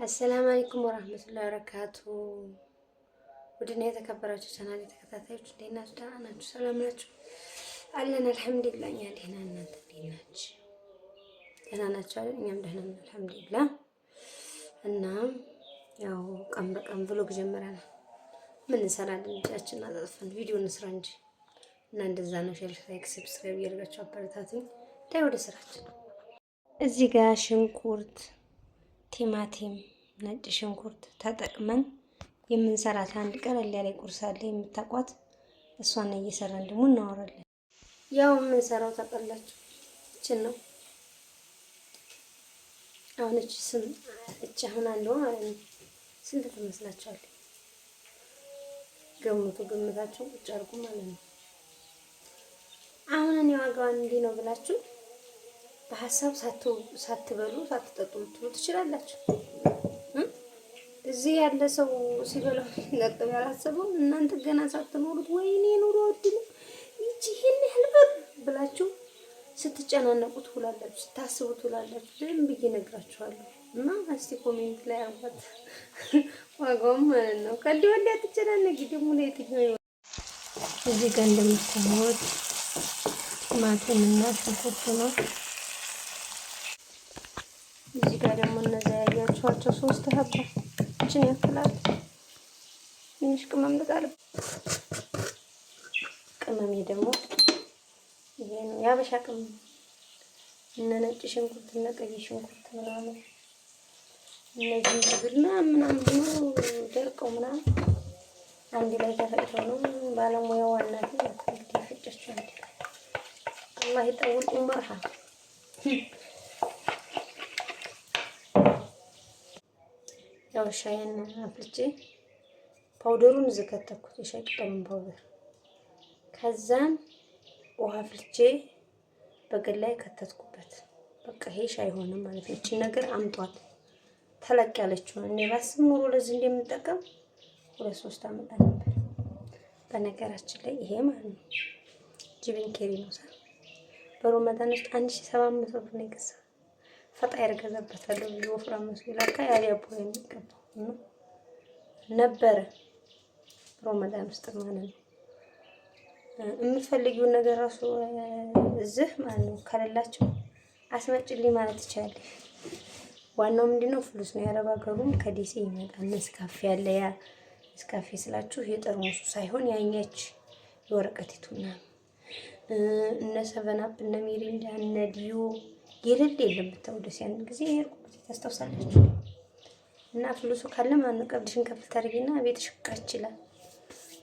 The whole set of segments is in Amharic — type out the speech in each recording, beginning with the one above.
السلام عليكم ورحمة الله وبركاته. ودنا يتكبروا ቻናል ተከታታዮች እንዴት ናችሁ? ደህና ናችሁ? ሰላም ናችሁ? አለን አልሐምዱሊላህ። እኛ ደህና ነን። እናንተ እንዴት ናችሁ? ደህና ናችሁ አይደል? እኛም ደህና ነን አልሐምዱሊላህ። እና ያው ቀን በቀን ብሎግ ጀመረናል። ምን እንሰራለን? እጃችንን አጣጥፈን ቪዲዮ እንስራ እንጂ እና እንደዛ ነው። ሼር፣ ላይክ፣ ሰብስክራይብ እያደረጋችሁ አበረታቱኝ። ዳይ ወደ ስራችን። እዚህ ጋር ሽንኩርት፣ ቲማቲም፣ ነጭ ሽንኩርት ተጠቅመን የምንሰራት አንድ ቀለል ያለ ቁርስ አለ የምታቋት። እሷን እየሰራን ደግሞ እናወራለን። ያው የምንሰራው ታቀላችሁ እቺን ነው። አሁን እቺ አሁን አለው ማለት ነው። ስንት ትመስላችኋል? ግምታችሁ ቁጭ አድርጉ ማለት ነው። አሁን እኔ ዋጋዋን እንዲህ ነው ብላችሁ በሐሳብ ሳትበሉ ሳትጠጡ ልትሉ ትችላላችሁ። እዚህ ያለ ሰው ሲበላው ለጥብ ያላሰበው እናንተ ገና ሳትኖሩት ወይኔ ኑሮ ወድሉ ይቺ ይሄን ያህል ብር ብላችሁ ስትጨናነቁት ሁላላችሁ፣ ስታስቡት ሁላላችሁ። ዝም ብዬ እነግራችኋለሁ እና እስቲ ኮሜንት ላይ አርባት ዋጋውም ማለት ነው። ከዲ ወዲያ ትጨናነቂ ደግሞ ለየትኛው ይሆን? እዚህ ጋር እንደምታዩት ቲማቲምና ሽንኩርት ነው። እዚህ ጋር ደግሞ እነዛ ያያችኋቸው 3 ሀባ እችን ያክላል። ትንሽ ቅመም ልጣል። ቅመሜ ደግሞ ይሄ ነው ያበሻ ቅመም። እነ ነጭ ሽንኩርት እና ቀይ ሽንኩርት ምናምን እነዚህ ዝብልና ምናምን ነው ደርቀው ምናምን አንድ ላይ ተፈጭተው ነው ባለሙያው እናቴ ፈጨችው። አላህ ይጠውል ኡመርሃ። ያው ሻይን አፍልቼ ፓውደሩን ዘከተኩት፣ የሻይ ቅጠሉን ፓውደር። ከዛን ውሃ አፍልቼ በገል ላይ ከተትኩበት። በቃ ይሄ ሻይ ሆነ ማለት ነው። እቺ ነገር አምጧት ተለቅ ያለችው እኔ ባስብ ኑሮ ለዚህ እንደምጠቀም 2-3 አመት ነበር። በነገራችን ላይ ይሄ ማለት ነው ጅብን ኬሪ ነው ሰር በሮመዳን ውስጥ 1700 ብር ነው የገዛው። ፈጣይር ገዛበታለሁ ብዙ ወፍራም መስሎ ለካ ያሊያቦ የሚቀባው ነበረ ሮመዳን ውስጥ ማለት ነው። የምትፈልጊውን ነገር ራሱ እዚህ ማለት ነው ከሌላችሁ አስመጭልኝ ማለት ይቻላል። ዋናው ምንድነው ፍሉስ ነው። የአረብ ሀገሩም ከዲሲ ይመጣል። ነስካፌ ያለ ያ ነስካፌ ስላችሁ የጠርሙሱ ሳይሆን ያኛች የወረቀቲቱና እነ ሰቨናፕ እነ ሚሪንዳ እነ ዲዮ የሌለ የለም። ብታውደስ ያን ጊዜ የርቁት ታስታውሳላችሁ። እና ፍሉሱ ካለ ማን ቀብድሽን ከፍል ታርጊና ቤትሽ ቃች ይላል።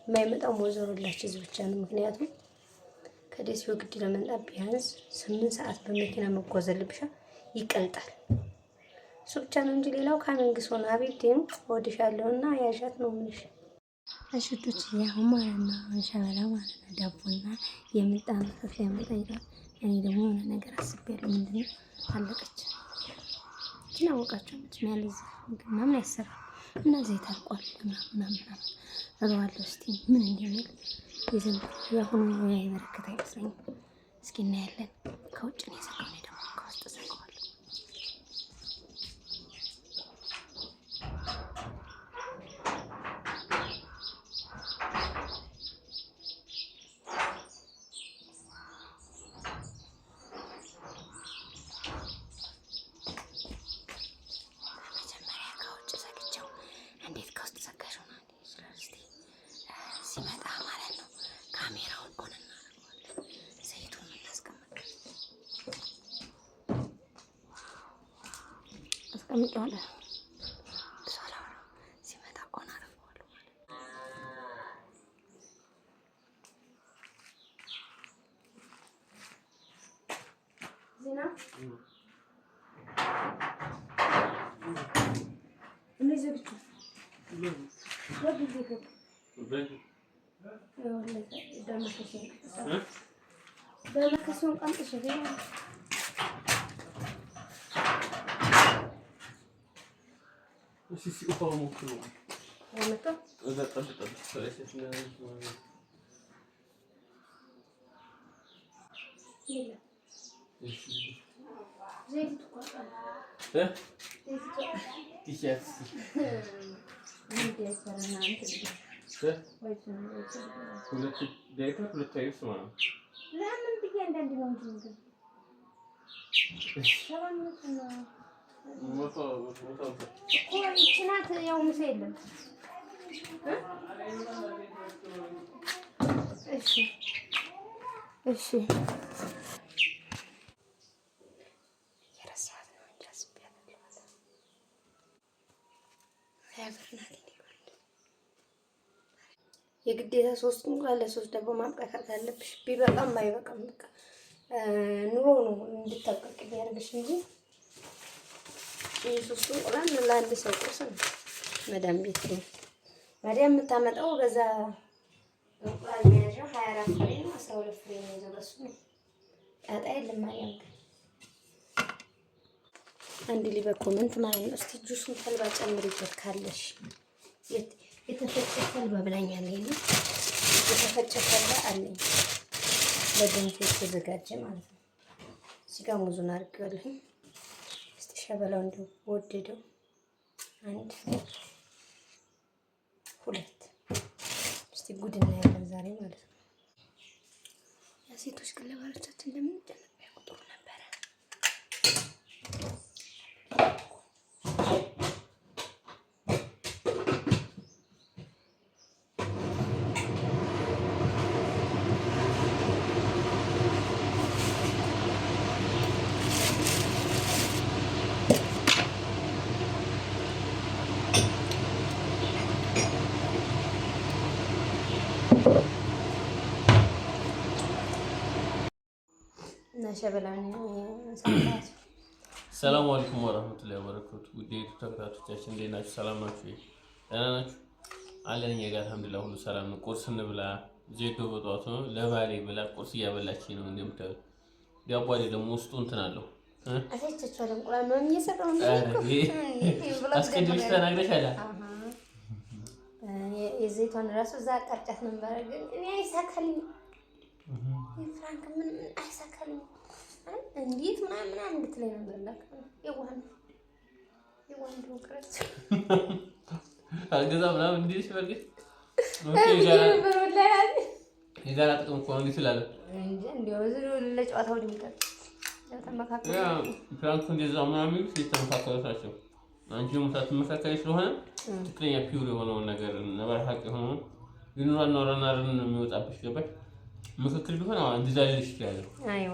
የማይመጣው ሞዘሩላችሁ እዚህ ብቻ ነው። ምክንያቱም ከደሴው ግድ ለመንጣት ቢያንስ 8 ሰዓት በመኪና መጓዘልብሻ ይቀልጣል። እሱ ብቻ ነው እንጂ ሌላው ካመንግስ ሆነ አቤቴም ወድሻለሁና ያዣት ነው ምንሽ አሽቱት ያው ማለት ነው። ሻበላ ማለት ነው ዳቦና የምጣን ከፍ ያመጣ ይላል። እኔ ደግሞ የሆነ ነገር አስቤያለሁ። ምንድነው አለቀች ግን አወቃችሁ ምትሚያለዝ ምናምን ያሰራ እና ዘይት አልቋል ምናምን እለዋለሁ። እስቲ ምን እንደሚል የዘንድ ያሁኑ ያይበረከታ አይመስለኝም። እስኪ እናያለን። ከውጭ ነው የሰራው ነው ደግሞ ከውስጥ ሰራዋለሁ። ሲመጣ ማለት ነው ካሜራውን ኦን እናደርገዋለን። ዘይቱን እናስቀምጣለን። አስቀምጠዋለሁ። ሶላው ሲመጣ ኦን አደርገዋለሁ ማለት ዜና እነዚህ ብቻ ደመከሲውን ቀንጥሽ ዜና si upało mu król. mamy to? Ile? Zejdę tu kładę. Te? Zejdę tu. ቲሸርት ሁለት ዳይፐር ሁለት አይነት ማለት ነው። ለምን በእያንዳንዱ ነው እንጂ ችናት ያው ምሳ የለም። እሺ እሺ የግዴታ 3 እንቁላል ለ3 ደግሞ ማብቃት አለብሽ። ቢበቃም ባይበቃም በቃ ኑሮ ነው እንድታቀቅ ያደርግሽ እንጂ የ3 እንቁላል ለአንድ ሰው ቁርስ ነው። መዳም ቤት ነው መዳም የምታመጣው በዛ እንቁላል መያዣ 24 ፍሬ ነው 12 ፍሬ ነው የዘበሱ ነው። ጣጣ የለም ማርያም አንድ ሊበ ኮሜንት ማለት ነው። እስቲ ጁሱን ተልባ ጨምሪበት ካለሽ የተፈጨ ተልባ ብላኛለኝ። የተፈጨ ተልባ አለኝ ለገንፎ የተዘጋጀ ማለት ነው። እዚህ ጋር ሙዙን አድርጌዋለሁ። እስቲ ሸበላው እንዲሁ ወደደው 1 2 እስቲ ጉድ እናያለን ዛሬ ማለት ነው። ሴቶች ግን ለባሎቻችን እንደምንጨነቅ ያቁጥሩ ነበረ። ሰላም አለይኩም ወራህመቱላሂ ወበረካቱ። ውድ ተከታታዮቻችን እንዴት ናችሁ? ሰላም ናችሁ? ደህና ናችሁ? አለን እኛ ጋር አልሐምዱሊላህ ሁሉ ሰላም ነው። ቁርስ እንብላ። ዜዶ በጧቱ ነው ለባሌ ብላ ቁርስ እያበላችኝ ነው እንደምታዩት። ዳቦ ደግሞ ውስጡ እንትን አለው አስቀድመሽ ተናግረሻል። የዘይቷን እራሱ እዛ አጣጫት ነበር ግን እኔ አይሳካልኝም። ፍራንክ ምን አይሳካልኝም እንዴት ምናምን እንድትለኝ ነበር። ለካ የዋህን ድሮክረት አልገዛ ምናምን እንዴት ሲፈልግ የጋራ ጥቅም እኮ ነው ይችላል እንጂ እንደው ዝም ለጨዋታው ድምቀት ተመካከለ ፍራንክ እንደዛ ምናምን ሲተመካከሉታቸው አንቺ ሙታት መካከለ ስለሆነ ትክክለኛ ፒውር የሆነውን ነገር ነበር ሀቅ የሆነው ይኑራና ወራናርን ነው የሚወጣብሽ ገባሽ። ምክክር ቢሆን አሁን እንደዛ ልልሽ ይችላል። አይዋ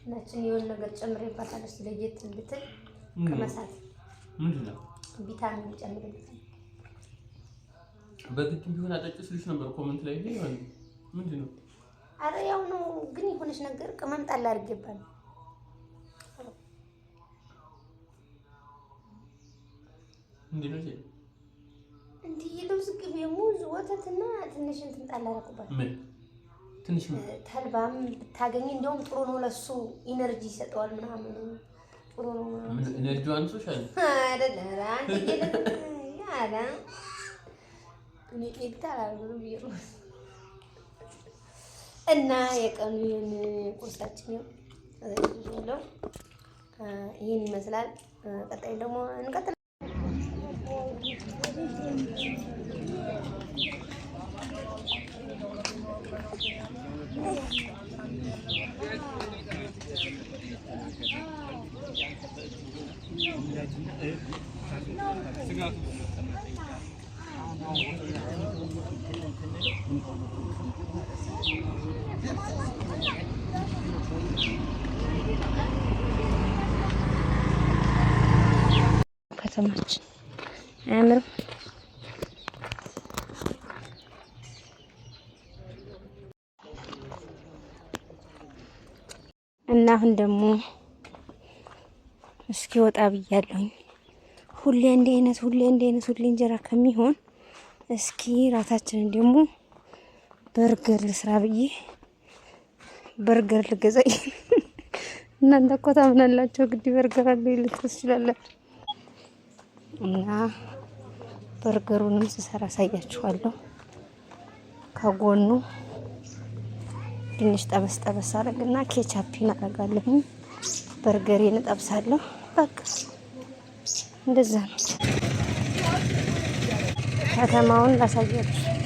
እናችን የሆነ ነገር ጨምሬባታል ስለየት እንድትል ከመሳት ምንድነው ቪታሚን ጨምሬባታል። በግድ ቢሆን አጠጭስ ልጅ ነበር ኮሜንት ላይ ይሄ ምንድነው? አረ ያው ነው ግን የሆነች ነገር ቅመም ጣል አድርጌባል። ምንድነው ይሄ? እንዴ የለውዝ ቅቤ ሙዝ ወተትና ትንሽ እንትን ጣል አደረኩባት። ምን ትንሽ ተልባም ብታገኝ እንደውም ጥሩ ነው ለሱ ኢነርጂ ይሰጠዋል ምናምን ጥሩ ነው። ምን ኢነርጂው አንሶሻል አይደለም አንተ ያላ እኔ ይታላሉ ቢሮ እና የቀኑ ቁርሳችን ነው ይሄን ይመስላል። ቀጣይ ደግሞ እንቀጥል። ከተማችን አያምርም? እና አሁን ደግሞ እስኪ ወጣ ብያለሁኝ። ሁሌ እንደ አይነት እንጀራ ከሚሆን እስኪ ራታችንን ደግሞ በርገር ልስራ ብዬ በርገር ልገዛኝ። እናንተ እኮ ታምናላችሁ ግድ በርገር አለ ልትስ ይችላል። እና በርገሩንም ስሰራ አሳያችኋለሁ። ከጎኑ ትንሽ ጠበስ አረግና ኬቻፕ እናደርጋለሁ። በርገሬን እጠብሳለሁ። በቃ እንደዛ ነው። ከተማውን ላሳያችሁ።